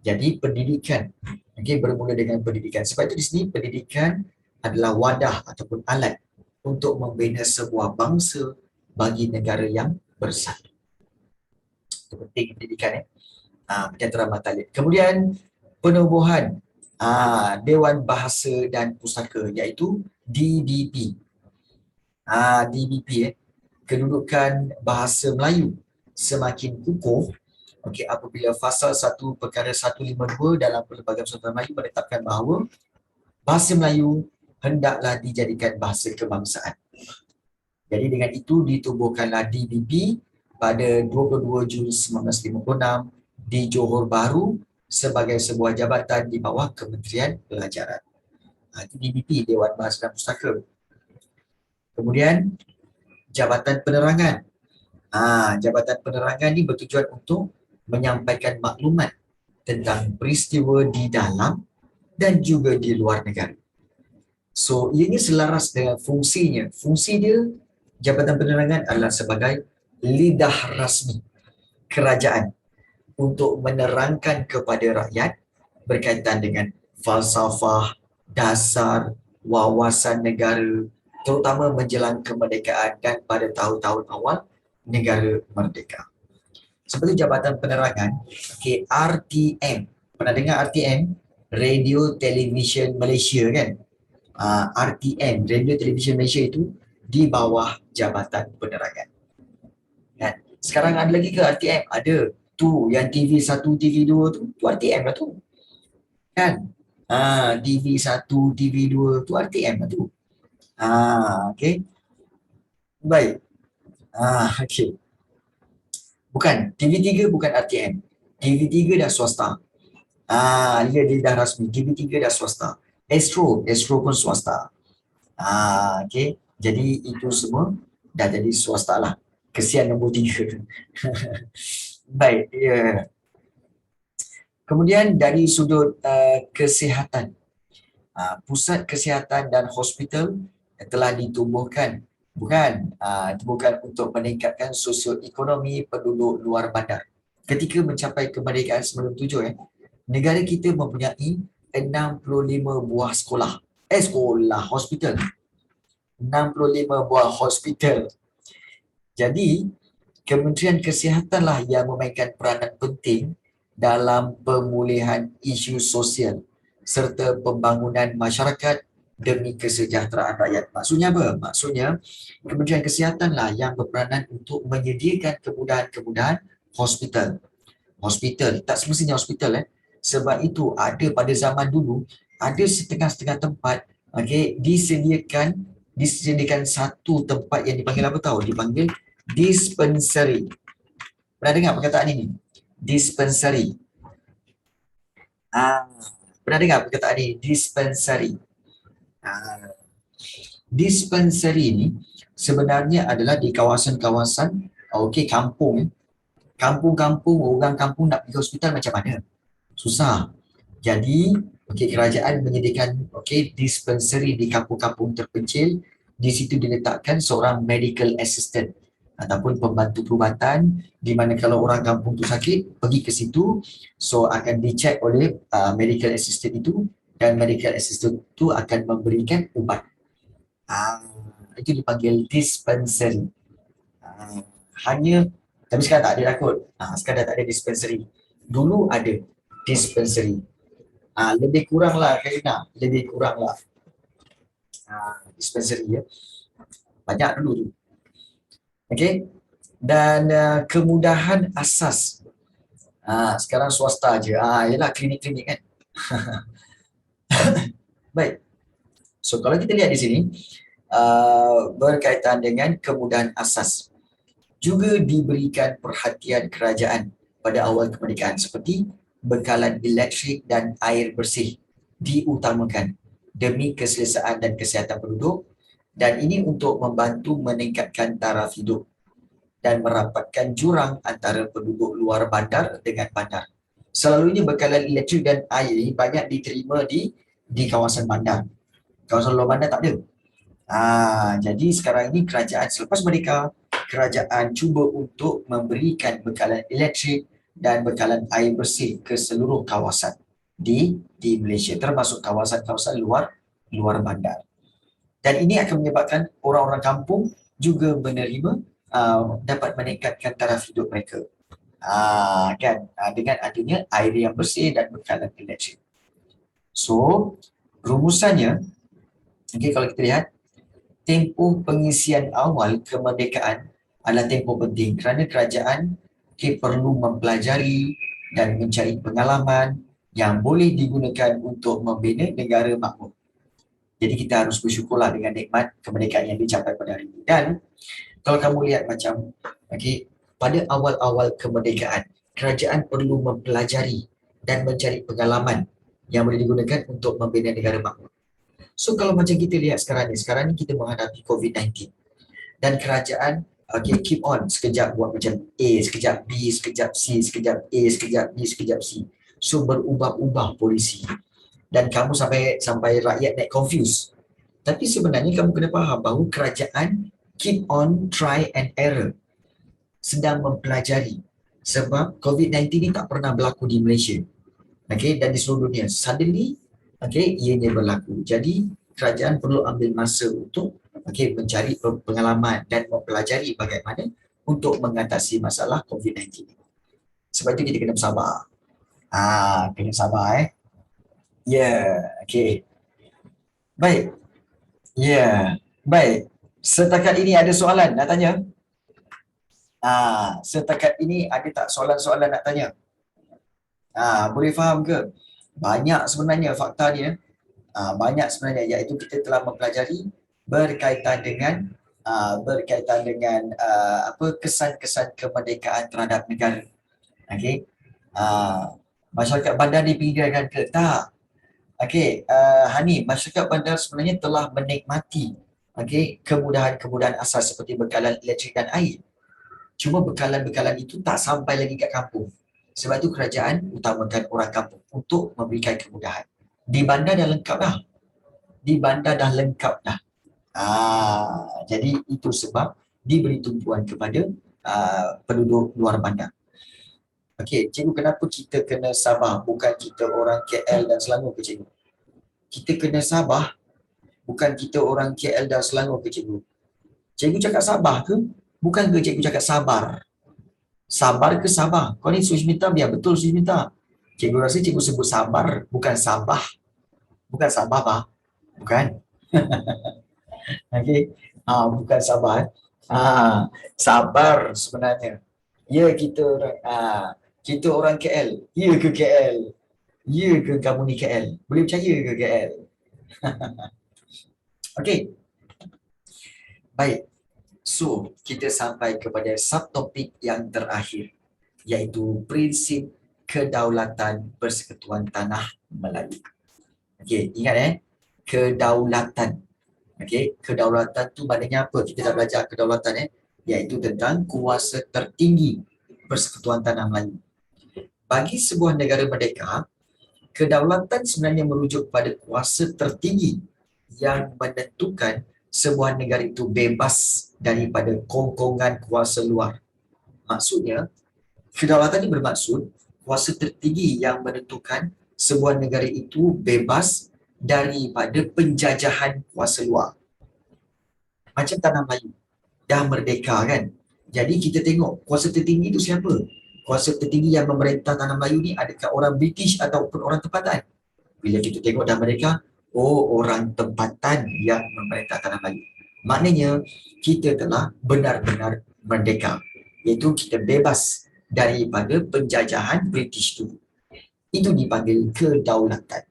Jadi pendidikan bermula dengan pendidikan. Sebab itu di sini pendidikan adalah wadah ataupun alat untuk membina sebuah bangsa bagi negara yang bersatu. Itu penting pendidikan penyata Rahman Talib. Kemudian penubuhan Dewan Bahasa dan Pustaka iaitu DBP. DBP kedudukan bahasa Melayu semakin kukuh apabila fasal 1 perkara 152 dalam Perlembagaan Persatuan Melayu menetapkan bahawa bahasa Melayu hendaklah dijadikan bahasa kebangsaan. Jadi dengan itu ditubuhkanlah DBP pada 22 Jun 1956 di Johor Bahru sebagai sebuah jabatan di bawah Kementerian Pelajaran. Itu DBP, Dewan Bahasa dan Pustaka. Kemudian Jabatan Penerangan. Jabatan Penerangan ni bertujuan untuk menyampaikan maklumat tentang peristiwa di dalam dan juga di luar negara. So, ianya selaras dengan fungsinya. Fungsi dia, Jabatan Penerangan adalah sebagai lidah rasmi kerajaan untuk menerangkan kepada rakyat berkaitan dengan falsafah, dasar, wawasan negara, terutama menjelang kemerdekaan dan pada tahun-tahun awal negara merdeka. Seperti Jabatan Penerangan, RTM. Pernah dengar RTM? Radio Television Malaysia kan? RTM, Radio Television Malaysia itu di bawah Jabatan Penerangan. Kan? Sekarang ada lagi ke RTM? Ada. Tu yang TV1, TV2 tu RTM lah tu. Kan? TV1, TV2 tu RTM lah tu. Okay. Baik. Okay. Bukan, TV3 bukan RTM. TV3 dah swasta. Dia dah rasmi. TV3 dah swasta. Astro pun swasta. Okay. Jadi itu semua dah jadi swasta lah. Kesian nombor 3. Baik. Yeah. Kemudian dari sudut kesihatan. Pusat kesihatan dan hospital telah ditubuhkan. Bukan untuk meningkatkan sosioekonomi penduduk luar bandar. Ketika mencapai kemerdekaan 97, negara kita mempunyai 65 buah hospital. 65 buah hospital. Jadi, Kementerian Kesihatanlah yang memainkan peranan penting dalam pemulihan isu sosial serta pembangunan masyarakat demi kesejahteraan rakyat. Maksudnya apa? Maksudnya Kementerian Kesihatanlah yang berperanan untuk menyediakan kemudahan-kemudahan hospital. Hospital, tak semestinya hospital Sebab itu ada pada zaman dulu ada setengah-setengah tempat disediakan satu tempat yang dipanggil apa tahu? Dipanggil dispensary. Pernah dengar perkataan ini? Dispensary. Pernah dengar perkataan ini? Dispensary. Dispensary ini sebenarnya adalah di kawasan-kawasan kampung. Kampung-kampung, orang kampung nak pergi hospital macam mana? Susah. Jadi, kerajaan menyediakan dispensary di kampung-kampung terpencil. Di situ diletakkan seorang medical assistant ataupun pembantu perubatan, di mana kalau orang kampung tu sakit, pergi ke situ, so akan dicek oleh medical assistant itu, dan medical assistant itu akan memberikan ubat. Itu dipanggil dispensary. Tapi sekarang tak ada dah kot. Sekarang dah tak ada dispensary. Dulu ada dispensary. Lebih kurang lah Karina. Lebih kurang lah. Dispensary ya. Banyak dulu tu. Okay. Dan kemudahan asas. Sekarang swasta je. Yalah klinik-klinik kan. Baik. So kalau kita lihat di sini, berkaitan dengan kemudahan asas, juga diberikan perhatian kerajaan pada awal kemerdekaan seperti bekalan elektrik dan air bersih diutamakan demi keselesaan dan kesihatan penduduk, dan ini untuk membantu meningkatkan taraf hidup dan merapatkan jurang antara penduduk luar bandar dengan bandar. Selalunya bekalan elektrik dan air ini banyak diterima di kawasan bandar. Kawasan luar bandar tak ada. Jadi sekarang ini kerajaan selepas merdeka, kerajaan cuba untuk memberikan bekalan elektrik dan bekalan air bersih ke seluruh kawasan di Malaysia, termasuk kawasan-kawasan luar bandar. Dan ini akan menyebabkan orang-orang kampung juga menerima, dapat meningkatkan taraf hidup mereka. Dengan adanya air yang bersih dan bekalan elektrik. So, rumusannya, kalau kita lihat, tempoh pengisian awal kemerdekaan adalah tempoh penting kerana kerajaan perlu mempelajari dan mencari pengalaman yang boleh digunakan untuk membina negara makmur. Jadi kita harus bersyukurlah dengan nikmat kemerdekaan yang dicapai pada hari ini. Dan kalau kamu lihat macam pada awal-awal kemerdekaan, kerajaan perlu mempelajari dan mencari pengalaman yang boleh digunakan untuk membina negara makmur. So kalau macam kita lihat sekarang ni kita menghadapi COVID-19 dan kerajaan keep on, sekejap buat macam A, sekejap B, sekejap C, sekejap A, sekejap B, sekejap C. So berubah-ubah polisi dan kamu sampai rakyat naik confuse. Tapi sebenarnya kamu kena faham bahawa kerajaan keep on try and error, sedang mempelajari, sebab COVID-19 ni tak pernah berlaku di Malaysia, dan di seluruh dunia. Suddenly ianya berlaku. Jadi kerajaan perlu ambil masa untuk mencari pengalaman dan mempelajari bagaimana untuk mengatasi masalah COVID-19. Sebab itu kita kena bersabar. Kena sabar Baik. Baik. Setakat ini ada soalan nak tanya? Setakat ini ada tak soalan-soalan nak tanya? Boleh faham ke? Banyak sebenarnya fakta dia. Banyak sebenarnya, iaitu kita telah mempelajari berkaitan dengan kesan-kesan kemerdekaan terhadap negara. Masyarakat bandar dipinggirkan ke? Tak. Hani, masyarakat bandar sebenarnya telah menikmati kemudahan-kemudahan asas seperti bekalan elektrik dan air. Cuma bekalan-bekalan itu tak sampai lagi kat kampung. Sebab itu kerajaan utamakan orang kampung untuk memberikan kemudahan. Di bandar dah lengkap dah. Jadi itu sebab diberi tumpuan kepada penduduk luar bandar. Cikgu, kenapa kita kena sabar? Bukan kita orang KL dan Selangor ke cikgu? Kita kena sabar, bukan kita orang KL dan Selangor ke cikgu? Cikgu cakap sabar ke? Bukan ke cikgu cakap sabar? Sabar ke sabar? Kau ni Susmita, biar betul Susmita. Cikgu rasa cikgu sebut sabar, bukan sabah. Bukan sabah, Pak. Bukan. Bukan sabar. Sabar sebenarnya. Ya, kita orang KL. Ya ke KL? Ya ke kamu ni KL? Boleh percaya ke KL? Baik. So, kita sampai kepada subtopik yang terakhir, iaitu prinsip kedaulatan Persekutuan Tanah Melayu. Ingat kedaulatan. Kedaulatan tu maknanya apa? Kita dah belajar kedaulatan iaitu tentang kuasa tertinggi Persekutuan Tanah Melayu. Bagi sebuah negara merdeka, kedaulatan sebenarnya merujuk pada kuasa tertinggi yang menentukan sebuah negara itu bebas daripada kongkongan kuasa luar. Maksudnya, kedaulatan ini bermaksud kuasa tertinggi yang menentukan sebuah negara itu bebas daripada penjajahan kuasa luar. Macam Tanah Melayu, dah merdeka kan? Jadi kita tengok kuasa tertinggi itu siapa? Kuasa tertinggi yang memerintah Tanah Melayu ni adakah orang British ataupun orang tempatan? Bila kita tengok dah merdeka, orang tempatan yang memerintah Tanah Melayu. Maknanya kita telah benar-benar merdeka, iaitu kita bebas daripada penjajahan British dulu. Itu dipanggil kedaulatan,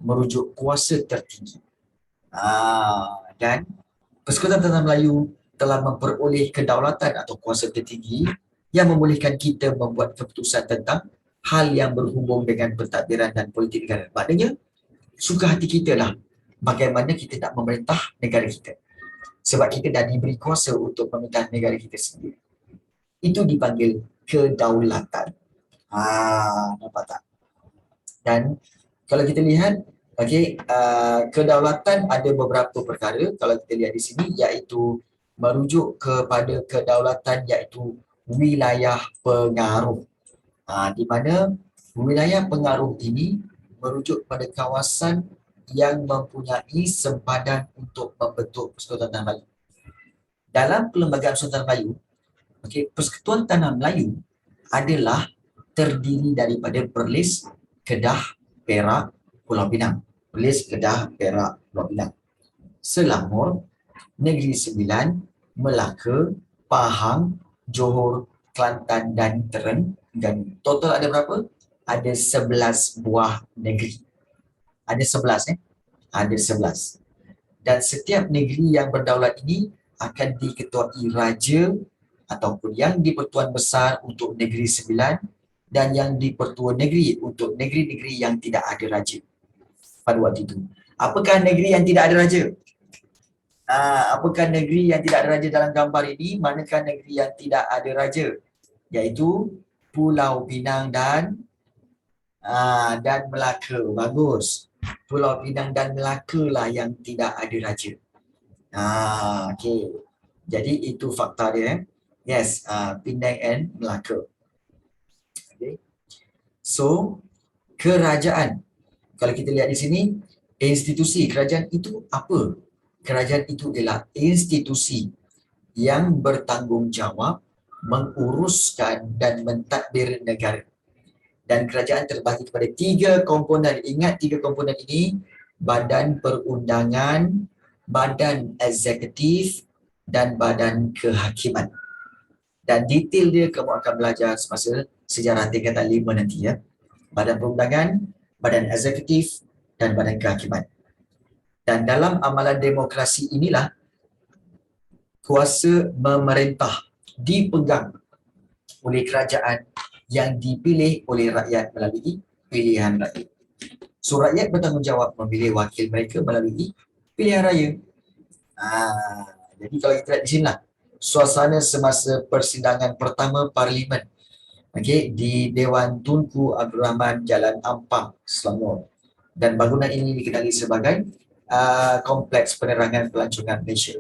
merujuk kuasa tertinggi. Dan Persekutuan Tanah Melayu telah memperoleh kedaulatan atau kuasa tertinggi yang membolehkan kita membuat keputusan tentang hal yang berhubung dengan pentadbiran dan politik negara. Maknanya, suka hati kita lah bagaimana kita nak memerintah negara kita. Sebab kita dah diberi kuasa untuk memerintah negara kita sendiri. Itu dipanggil kedaulatan. Nampak tak? Dan kalau kita lihat, kedaulatan ada beberapa perkara kalau kita lihat di sini, iaitu merujuk kepada kedaulatan iaitu wilayah pengaruh. Di mana wilayah pengaruh ini merujuk pada kawasan yang mempunyai sempadan untuk membentuk Persekutuan Tanah Melayu. Dalam Perlembagaan Persekutuan Tanah Melayu, Persekutuan Tanah Melayu adalah terdiri daripada Perlis, Kedah, Perak, Pulau Pinang. Perlis, Kedah, Perak, Pulau Pinang. Selangor, Negeri Sembilan, Melaka, Pahang, Johor, Kelantan dan Teren. Dan total ada berapa? Ada 11 buah negeri. Ada 11 Ada 11. Dan setiap negeri yang berdaulat ini akan diketuai raja ataupun yang di-Pertuan Besar untuk Negeri Sembilan dan yang di-Pertua Negeri untuk negeri-negeri yang tidak ada raja pada waktu itu. Apakah negeri yang tidak ada raja? Apakah negeri yang tidak ada raja dalam gambar ini? Manakah negeri yang tidak ada raja? Iaitu Pulau Pinang dan Melaka. Bagus. Pulau Pinang dan Melaka lah yang tidak ada raja. Okay. Jadi itu fakta dia. Yes, Penang and Melaka. Okay. So, kerajaan. Kalau kita lihat di sini, institusi kerajaan itu apa? Kerajaan itu ialah institusi yang bertanggungjawab menguruskan dan mentadbir negara. Dan kerajaan terbagi kepada 3 komponen. Ingat 3 komponen ini: badan perundangan, badan eksekutif dan badan kehakiman. Dan detail dia kamu akan belajar semasa sejarah tingkatan 5 nanti ya. Badan perundangan, badan eksekutif dan badan kehakiman. Dan dalam amalan demokrasi inilah kuasa memerintah dipegang oleh kerajaan yang dipilih oleh rakyat melalui pilihan rakyat. So rakyat bertanggungjawab memilih wakil mereka melalui pilihan raya. Jadi kalau kita lihat di sini lah, suasana semasa persidangan pertama Parlimen, di Dewan Tunku Abdul Rahman, Jalan Ampang, Selangor. Dan bangunan ini dikenali sebagai Kompleks Penerangan Pelancongan Malaysia.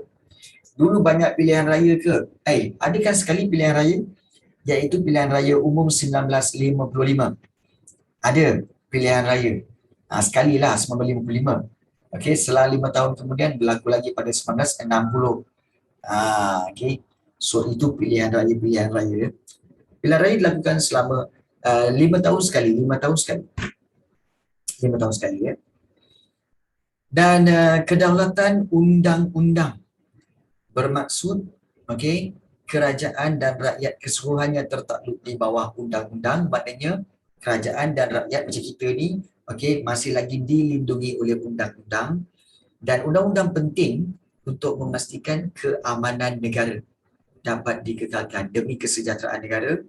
Dulu banyak pilihan raya ke? Adakah sekali pilihan raya? Iaitu pilihan raya umum 1955. Ada pilihan raya. Sekali lah 1955. Okey, setelah 5 tahun kemudian berlaku lagi pada 1960. So itu pilihan raya. Pilihan raya dilakukan selama 5 tahun sekali. 5 tahun sekali ya. Dan kedaulatan undang-undang bermaksud kerajaan dan rakyat keseluruhannya tertakluk di bawah undang-undang. Maknanya kerajaan dan rakyat macam kita ni masih lagi dilindungi oleh undang-undang, dan undang-undang penting untuk memastikan keamanan negara dapat dikekalkan demi kesejahteraan negara.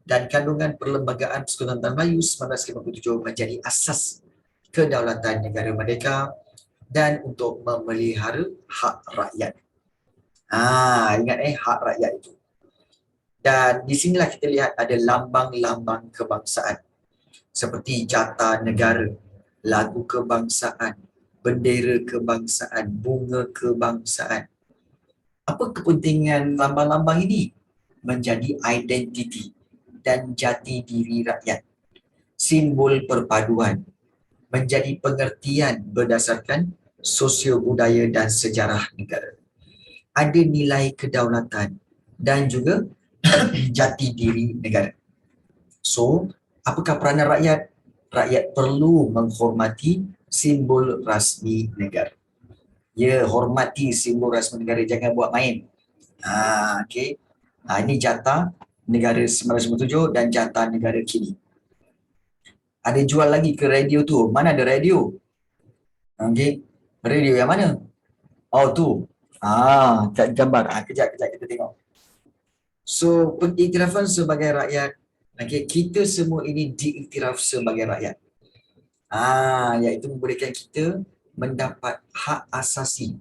Dan kandungan Perlembagaan Persekutuan Tanah Melayu 1957 menjadi asas kedaulatan negara merdeka dan untuk memelihara hak rakyat. Ingat hak rakyat itu. Dan di sinilah kita lihat ada lambang-lambang kebangsaan seperti jata negara, lagu kebangsaan, bendera kebangsaan, bunga kebangsaan. Apa kepentingan lambang-lambang ini? Menjadi identiti dan jati diri rakyat, simbol perpaduan, menjadi pengertian berdasarkan sosio-budaya dan sejarah negara. Ada nilai kedaulatan dan juga jati diri negara. So, apakah peranan rakyat? Rakyat perlu menghormati simbol rasmi negara. Ya, hormati simbol rasmi negara, jangan buat main. Ini jata negara 1997 dan jata negara kini. Ada jual lagi ke radio tu. Mana ada radio? Radio yang mana? Oh tu. Gambar. Kejap kita tengok. So, pengiktirafan sebagai rakyat. Kita semua ini diiktiraf sebagai rakyat. Iaitu memberikan kita mendapat hak asasi,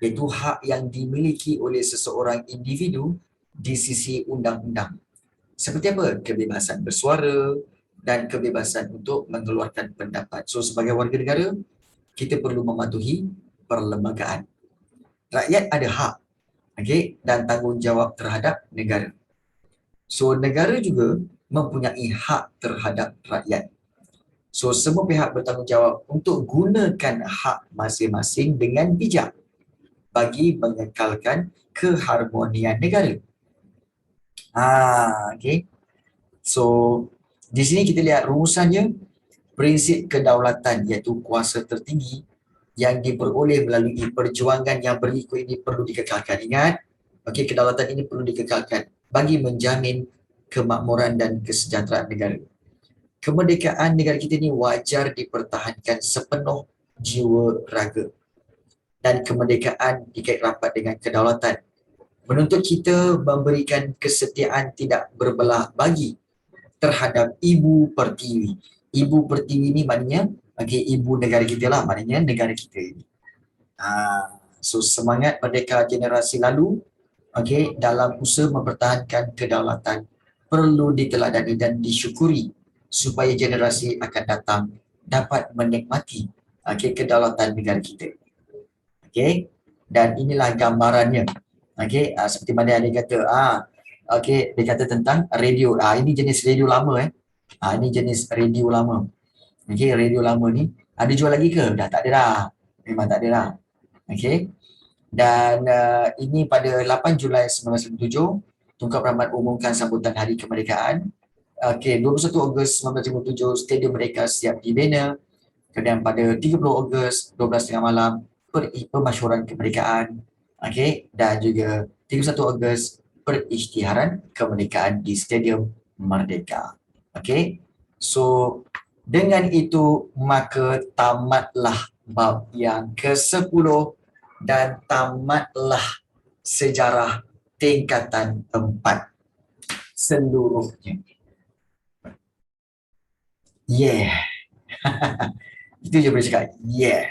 iaitu hak yang dimiliki oleh seseorang individu di sisi undang-undang. Seperti apa? Kebebasan bersuara dan kebebasan untuk mengeluarkan pendapat. So, sebagai warga negara, kita perlu mematuhi perlembagaan. Rakyat ada hak dan tanggungjawab terhadap negara. So, negara juga mempunyai hak terhadap rakyat. So, semua pihak bertanggungjawab untuk gunakan hak masing-masing dengan bijak bagi mengekalkan keharmonian negara. So, di sini kita lihat rumusannya. Prinsip kedaulatan iaitu kuasa tertinggi yang diperoleh melalui perjuangan yang berikut ini perlu dikekalkan. Ingat, kedaulatan ini perlu dikekalkan bagi menjamin kemakmuran dan kesejahteraan negara. Kemerdekaan negara kita ini wajar dipertahankan sepenuh jiwa raga. Dan kemerdekaan dikait rapat dengan kedaulatan menuntut kita memberikan kesetiaan tidak berbelah bagi terhadap Ibu Pertiwi. Ibu Pertiwi ni maknanya ibu negara kita lah, maknanya negara kita ini. So semangat merdeka generasi lalu dalam usaha mempertahankan kedaulatan perlu diteladani dan disyukuri supaya generasi akan datang dapat menikmati kedaulatan negara kita. Dan inilah gambarannya. Seperti mana dia kata, dia kata tentang radio. Ini jenis radio lama ini jenis radio lama. Radio lama ni ada jual lagi ke? Dah tak ada dah. Memang tak ada dah. Dan ini pada 8 Julai 1957, Tunku Abdul Rahman umumkan sambutan Hari Kemerdekaan. 21 Ogos 1957, Stadium Merdeka siap dibina. Kemudian pada 30 Ogos 12.30 malam, pemasyhuran kemerdekaan. Dan juga 31 Ogos, perisytiharan kemerdekaan di Stadium Merdeka. So dengan itu maka tamatlah bab yang ke-10 dan tamatlah sejarah tingkatan 4 seluruhnya. Yeah. Itu je boleh cakap. Yeah.